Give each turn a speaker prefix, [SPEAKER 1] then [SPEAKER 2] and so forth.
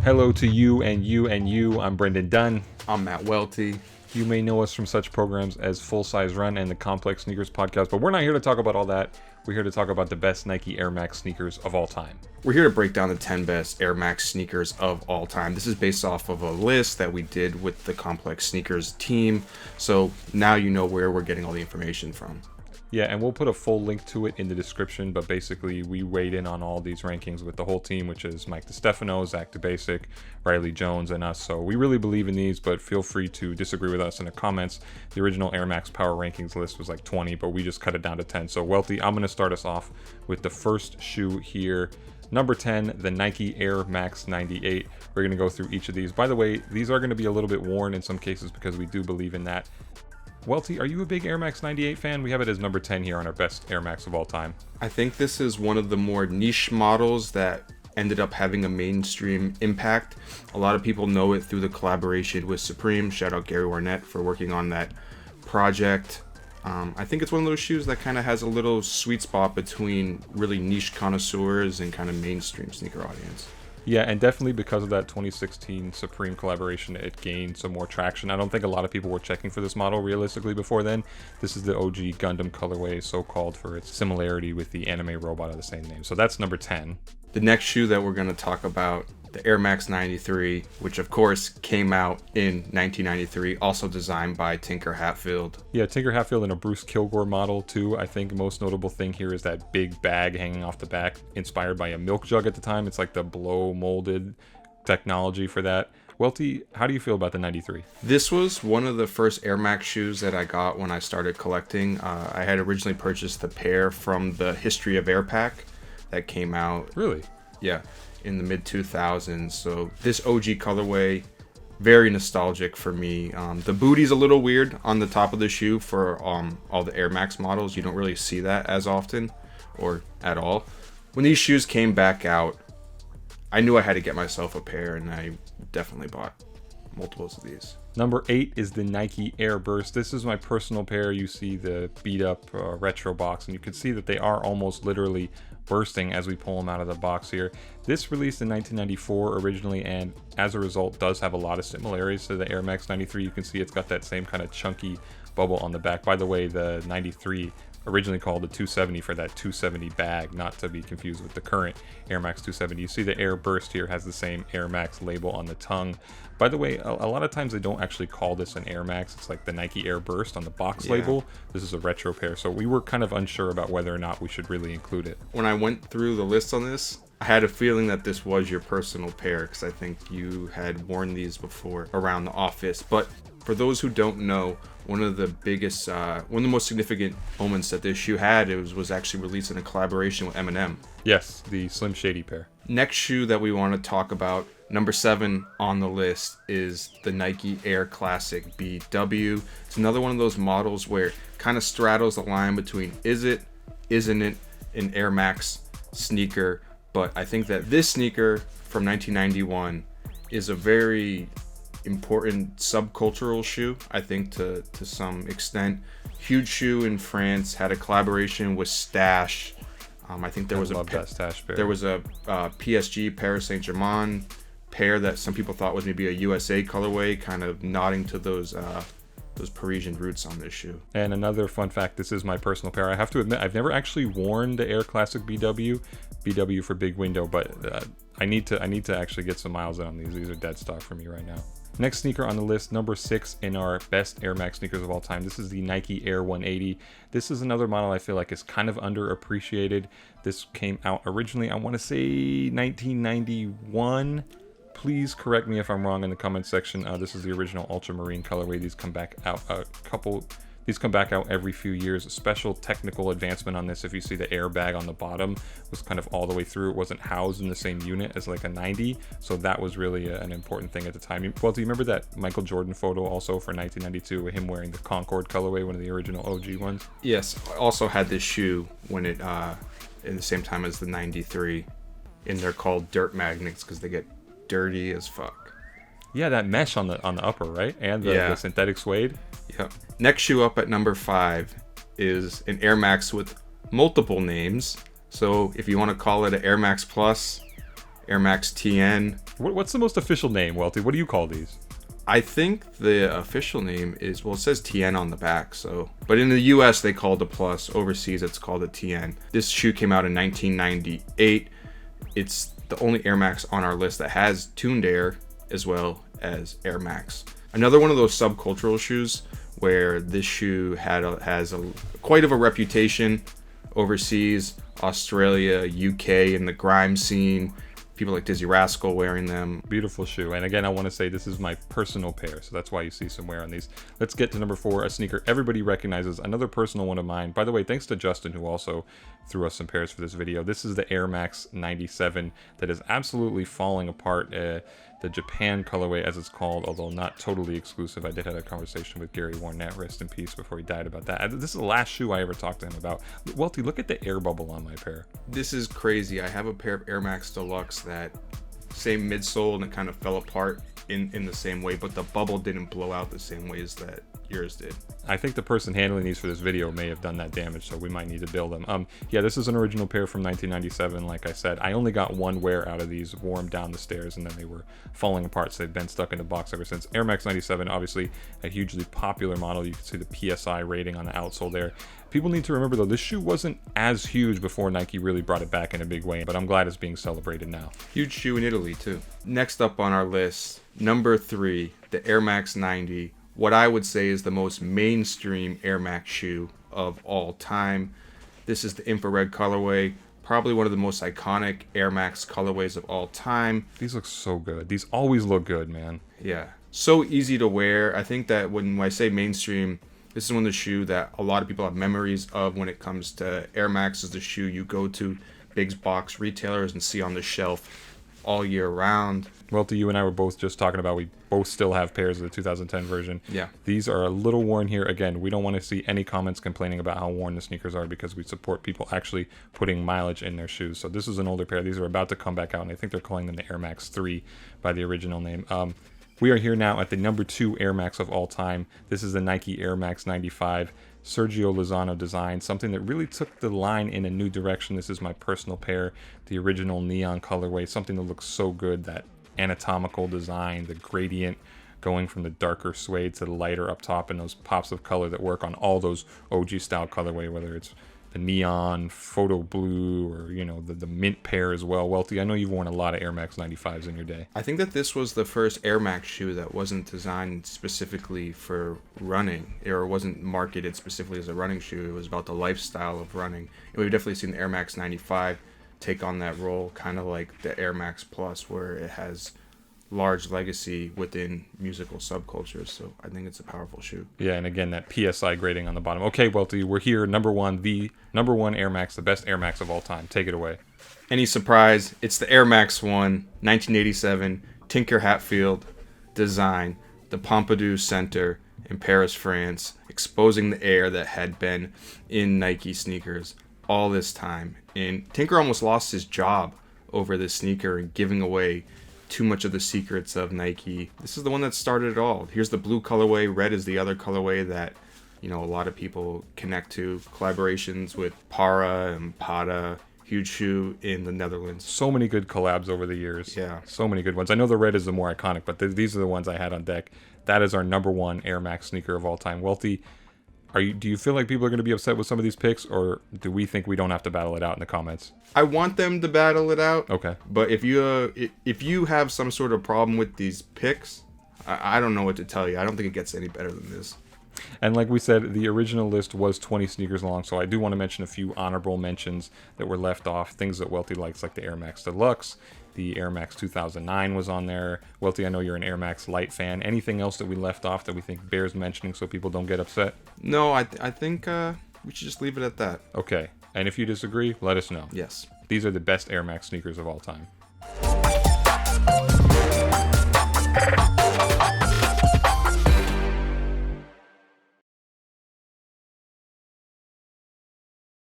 [SPEAKER 1] Hello to you and you and you. I'm Brendan Dunn.
[SPEAKER 2] I'm Matt Welty.
[SPEAKER 1] You may know us from such programs as Full Size Run and the Complex Sneakers Podcast, but we're not here to talk about all that. We're here to talk about the best Nike Air Max sneakers of all time.
[SPEAKER 2] We're here to break down the 10 best Air Max sneakers of all time. This is based off of a list that we did with the Complex Sneakers team. So now you know where we're getting all the information from.
[SPEAKER 1] Yeah, and we'll put a full link to it in the description, but basically we weighed in on all these rankings with the whole team, which is Mike DeStefano, Zach DeBasic, Riley Jones, and us. So we really believe in these, but feel free to disagree with us in the comments. The original Air Max Power Rankings list was like 20, but we just cut it down to 10. So Welty, I'm going to start us off with the first shoe here. Number 10, the Nike Air Max 98. We're going to go through each of these. By the way, these are going to be a little bit worn in some cases because we do believe in that. Welty, are you a big Air Max 98 fan? We have it as number 10 here on our best Air Max of all time.
[SPEAKER 2] I think this is one of the more niche models that ended up having a mainstream impact. A lot of people know it through the collaboration with Supreme. Shout out Gary Arnett for working on that project. I think it's one of those shoes that kind of has a little sweet spot between really niche connoisseurs and kind of mainstream sneaker audience.
[SPEAKER 1] Yeah, and definitely because of that 2016 Supreme collaboration, it gained some more traction. I don't think a lot of people were checking for this model realistically before then. This is the OG Gundam colorway, so-called for its similarity with the anime robot of the same name. So that's number 10.
[SPEAKER 2] The next shoe that we're going to talk about, the Air Max 93, which of course came out in 1993, also designed by Tinker Hatfield.
[SPEAKER 1] Yeah, Tinker Hatfield in a Bruce Kilgore model too. I think most notable thing here is that big bag hanging off the back, inspired by a milk jug at the time. It's like the blow molded technology for that. Welty, how do you feel about the 93?
[SPEAKER 2] This was one of the first Air Max shoes that I got when I started collecting. I had originally purchased the pair from the History of Air pack that came out.
[SPEAKER 1] Really?
[SPEAKER 2] Yeah, in the mid 2000s. So this OG colorway, very nostalgic for me. The booty's a little weird on the top of the shoe for all the Air Max models. You don't really see that as often or at all. When these shoes came back out, I knew I had to get myself a pair, and I definitely bought multiples of these.
[SPEAKER 1] Number 8 is the Nike Air Burst. This is my personal pair. You see the beat up retro box, and you can see that they are almost literally bursting as we pull them out of the box here. This released in 1994 originally, and as a result does have a lot of similarities to the Air Max 93. You can see it's got that same kind of chunky bubble on the back. By the way, the 93 originally called the 270 for that 270 bag, not to be confused with the current Air Max 270. You see the Air Burst here has the same Air Max label on the tongue. By the way, a lot of times they don't actually call this an Air Max. It's like the Nike Air Burst on the box label. This is a retro pair, so we were kind of unsure about whether or not we should really include it.
[SPEAKER 2] When I went through the list on this, I had a feeling that this was your personal pair because I think you had worn these before around the office. But for those who don't know, one of the most significant moments that this shoe had was actually released in a collaboration with Eminem.
[SPEAKER 1] Yes, the Slim Shady pair.
[SPEAKER 2] Next shoe that we want to talk about, number 7 on the list, is the Nike Air Classic BW. It's another one of those models where it kind of straddles the line between isn't it an Air Max sneaker, but I think that this sneaker from 1991 is a very important subcultural shoe, I think, to some extent. Huge shoe in France, had a collaboration with Stash. I think there was
[SPEAKER 1] that Stash pair.
[SPEAKER 2] There was a PSG Paris Saint-Germain pair that some people thought was maybe a USA colorway, kind of nodding to those Parisian roots on this shoe.
[SPEAKER 1] And another fun fact, this is my personal pair. I have to admit, I've never actually worn the Air Classic BW for Big Window, but I need to actually get some miles on these. These are dead stock for me right now. Next sneaker on the list, number 6 in our best Air Max sneakers of all time. This is the Nike Air 180. This is another model I feel like is kind of underappreciated. This came out originally, I want to say 1991. Please correct me if I'm wrong in the comments section. This is the original ultramarine colorway. These come back out every few years. A special technical advancement on this, if you see the airbag on the bottom was kind of all the way through. It wasn't housed in the same unit as like a 90, so that was really an important thing at the time. Well, do you remember that Michael Jordan photo also for 1992 with him wearing the Concord colorway, one of the original OG ones?
[SPEAKER 2] Yes, I also had this shoe when it in the same time as the 93, and they're called dirt magnets because they get dirty as fuck.
[SPEAKER 1] Yeah, that mesh on the upper, right? And the synthetic suede.
[SPEAKER 2] Yep. Next shoe up at number 5 is an Air Max with multiple names. So if you want to call it an Air Max Plus, Air Max TN.
[SPEAKER 1] What's the most official name, Welty? What do you call these?
[SPEAKER 2] I think the official name is, well, it says TN on the back, so. But in the US, they call it the Plus. Overseas, it's called a TN. This shoe came out in 1998. It's the only Air Max on our list that has tuned air as well as Air Max. Another one of those subcultural shoes where this shoe has quite of a reputation overseas, Australia, UK, in the grime scene. People like Dizzy Rascal wearing them.
[SPEAKER 1] Beautiful shoe. And again, I want to say this is my personal pair, so that's why you see some wear on these. Let's get to number 4, a sneaker everybody recognizes, another personal one of mine. By the way, thanks to Justin, who also threw us some pairs for this video. This is the Air Max 97 that is absolutely falling apart. The Japan colorway, as it's called, although not totally exclusive. I did have a conversation with Gary Warnett, rest in peace, before he died about that. This is the last shoe I ever talked to him about. Welty, look at the air bubble on my pair.
[SPEAKER 2] This is crazy. I have a pair of Air Max Deluxe that same midsole, and it kind of fell apart in the same way, but the bubble didn't blow out the same ways that yours did.
[SPEAKER 1] I think the person handling these for this video may have done that damage, so we might need to build them. Yeah, this is an original pair from 1997. Like I said, I only got one wear out of these, wore them down the stairs, and then they were falling apart, so they've been stuck in the box ever since. Air Max 97, obviously a hugely popular model. You can see the PSI rating on the outsole there. People need to remember, though, this shoe wasn't as huge before Nike really brought it back in a big way, but I'm glad it's being celebrated now.
[SPEAKER 2] Huge shoe in Italy, too. Next up on our list, number 3, the Air Max 90. What I would say is the most mainstream Air Max shoe of all time. This is the infrared colorway, probably one of the most iconic Air Max colorways of all time.
[SPEAKER 1] These look so good. These always look good, man.
[SPEAKER 2] Yeah, so easy to wear. I think that when I say mainstream, this is one of the shoe that a lot of people have memories of when it comes to Air Max. Is the shoe you go to big box retailers and see on the shelf all year round.
[SPEAKER 1] Welty, you and I were both just talking about, we both still have pairs of the 2010 version.
[SPEAKER 2] Yeah.
[SPEAKER 1] These are a little worn here. Again, we don't want to see any comments complaining about how worn the sneakers are, because we support people actually putting mileage in their shoes. So this is an older pair. These are about to come back out, and I think they're calling them the Air Max 3 by the original name. We are here now at the number 2 Air Max of all time. This is the Nike Air Max 95. Sergio Lozano design, something that really took the line in a new direction. This is my personal pair, the original neon colorway, something that looks so good, that anatomical design, the gradient going from the darker suede to the lighter up top, and those pops of color that work on all those OG style colorway, whether it's the neon, photo blue, or the mint pair as well. Welty, I know you've worn a lot of Air Max 95s in your day.
[SPEAKER 2] I think that this was the first Air Max shoe that wasn't designed specifically for running, or wasn't marketed specifically as a running shoe. It was about the lifestyle of running. And we've definitely seen the Air Max 95 take on that role, kind of like the Air Max Plus, where it has large legacy within musical subcultures. So I think it's a powerful shoe.
[SPEAKER 1] Yeah, and again, that PSI grading on the bottom. Okay, Welty, we're here, number 1, the number 1 Air Max, the best Air Max of all time. Take it away.
[SPEAKER 2] Any surprise? It's the Air Max 1, 1987, Tinker Hatfield design, the Pompidou Center in Paris, France, exposing the air that had been in Nike sneakers all this time. And Tinker almost lost his job over this sneaker and giving away too much of the secrets of Nike. This is the one that started it all. Here's the blue colorway. Red is the other colorway that, a lot of people connect to. Collaborations with Para and Pada. Huge shoe in the Netherlands.
[SPEAKER 1] So many good collabs over the years.
[SPEAKER 2] Yeah.
[SPEAKER 1] So many good ones. I know the red is the more iconic, but these are the ones I had on deck. That is our number 1 Air Max sneaker of all time. Welty, do you feel like people are going to be upset with some of these picks, or do we think we don't have to battle it out in the comments?
[SPEAKER 2] I want them to battle it out.
[SPEAKER 1] Okay.
[SPEAKER 2] But if you have some sort of problem with these picks, I don't know what to tell you. I don't think it gets any better than this.
[SPEAKER 1] And like we said, the original list was 20 sneakers long, so I do want to mention a few honorable mentions that were left off. Things that Welty likes, like the Air Max Deluxe. The Air Max 2009 was on there. Welty, I know you're an Air Max Light fan. Anything else that we left off that we think bears mentioning so people don't get upset?
[SPEAKER 2] No, I think we should just leave it at that.
[SPEAKER 1] Okay. And if you disagree, let us know.
[SPEAKER 2] Yes.
[SPEAKER 1] These are the best Air Max sneakers of all time.